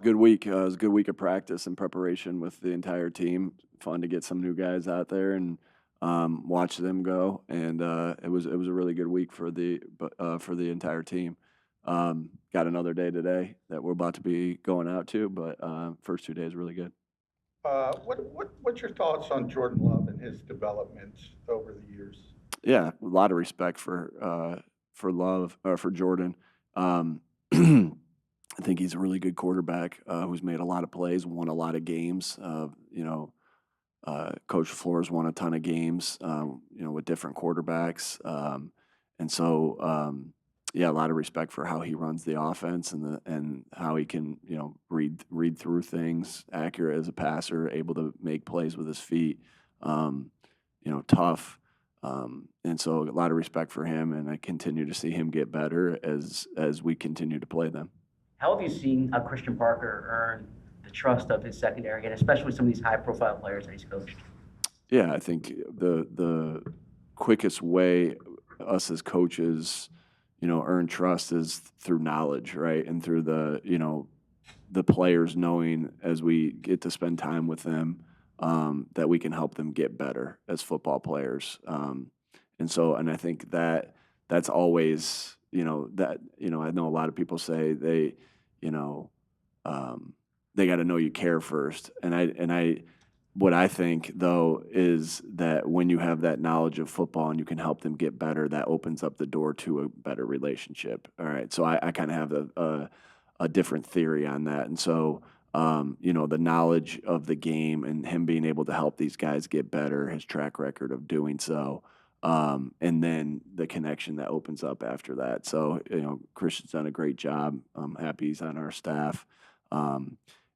Good week. It was a good week of practice and preparation with the entire team. Fun to get some new guys out there and watch them go. And it was a really good week for the entire team. Got another day today that we're about to be going out to, but first 2 days really good. What's your thoughts on Jordan Love and his development over the years? Yeah, a lot of respect for Love or for Jordan. Um, I think he's a really good quarterback who's made a lot of plays, won a lot of games. Coach Flores won a ton of games, with different quarterbacks, and so yeah, a lot of respect for how he runs the offense and how he can read through things, accurate as a passer, able to make plays with his feet, um, tough. And so a lot of respect for him, and I continue to see him get better as we continue to play them. How have you seen Christian Parker earn the trust of his secondary, and especially some of these high-profile players that he's coached? Yeah, I think the quickest way us as coaches, earn trust is through knowledge, right? And through the players knowing as we get to spend time with them, that we can help them get better as football players. And I think that's always, I know a lot of people say you know, they got to know you care first. What I think though is that when you have that knowledge of football and you can help them get better, that opens up the door to a better relationship. All right. So I kind of have a different theory on that. And so, the knowledge of the game and him being able to help these guys get better, his track record of doing so, and then the connection that opens up after that. So, Christian's done a great job. I'm happy he's on our staff.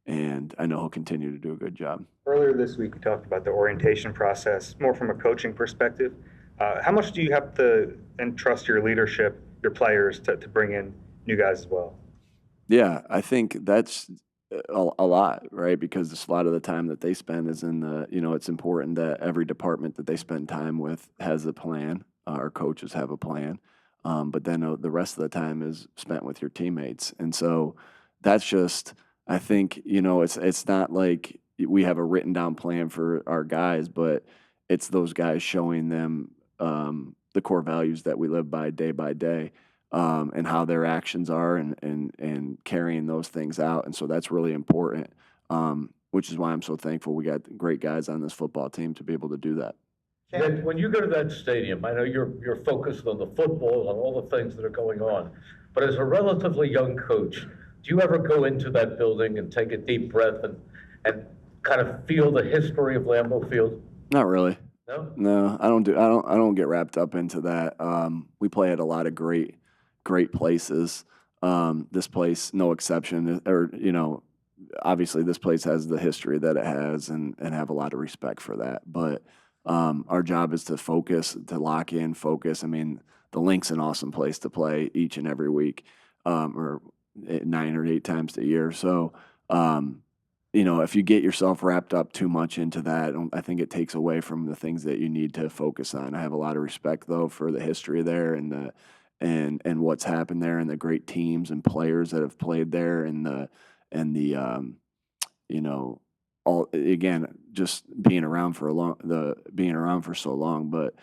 And I know he'll continue to do a good job. Earlier this week, we talked about the orientation process, more from a coaching perspective. How much do you have to entrust your leadership, your players, to bring in new guys as well? Yeah, I think that's a lot, right? Because a lot of the time that they spend is it's important that every department that they spend time with has a plan. Our coaches have a plan. But then the rest of the time is spent with your teammates. And so that's just, I think, it's not like we have a written down plan for our guys, but it's those guys showing them the core values that we live by day, and how their actions are and carrying those things out. And so that's really important, which is why I'm so thankful we got great guys on this football team to be able to do that. When you go to that stadium, I know you're focused on the football and all the things that are going on, but as a relatively young coach, do you ever go into that building and take a deep breath and kind of feel the history of Lambeau Field? Not really. No? No, I don't get wrapped up into that. We play at a lot of great places. This place, no exception, or obviously this place has the history that it has, and have a lot of respect for that. But our job is to focus, to lock in, focus. I mean, the Link's an awesome place to play each and every week, or 9 or 8 times a year. So, if you get yourself wrapped up too much into that, I think it takes away from the things that you need to focus on. I have a lot of respect though for the history there and what's happened there and the great teams and players that have played there and all again just being around for so long. But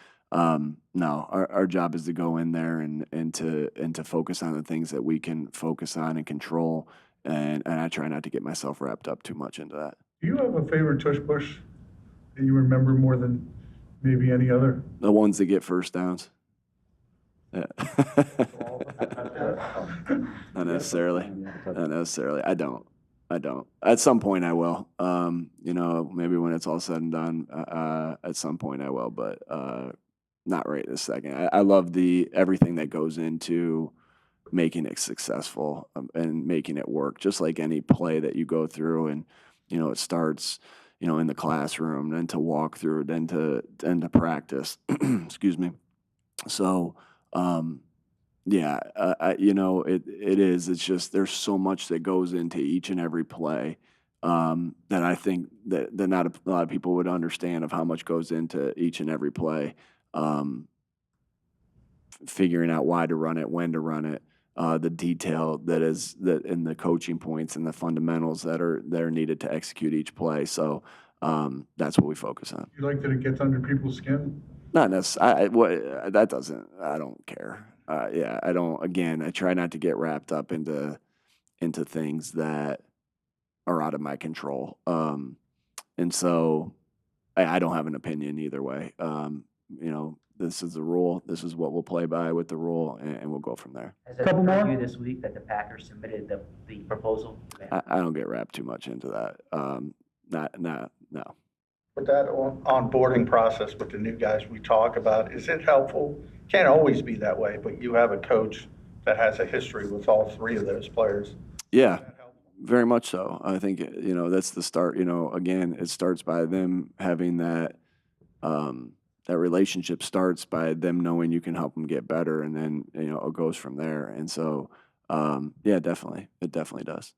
no, our job is to go in there and to focus on the things that we can focus on and control, and I try not to get myself wrapped up too much into that. Do you have a favorite Tush Push that you remember more than maybe any other? The ones that get first downs. Yeah. Not necessarily. Not necessarily. I don't. At some point, I will. Maybe when it's all said and done, at some point I will, but not right this second. I love everything that goes into making it successful, and making it work. Just like any play that you go through, and it starts, in the classroom, then to walk through, then to practice. Excuse me. So, yeah, it is. It's just there's so much that goes into each and every play, that I think that not a lot of people would understand of how much goes into each and every play. Figuring out why to run it, when to run it, the detail that in the coaching points and the fundamentals that are needed to execute each play. So that's what we focus on. You like that it gets under people's skin? Not necessarily. That doesn't. I don't care. Yeah, I don't. Again, I try not to get wrapped up into things that are out of my control. And so I don't have an opinion either way. This is the rule. This is what we'll play by with the rule, and we'll go from there. Has it Couple occurred to more? you this week that the Packers submitted the proposal? I don't get wrapped too much into that. No. With that onboarding process with the new guys we talk about, is it helpful? Can't always be that way, but you have a coach that has a history with all three of those players. Yeah. Is that helpful? Very much so. I think, that's the start. Again, it starts by them having that relationship starts by them knowing you can help them get better, and then, it goes from there. And so, yeah, definitely. It definitely does.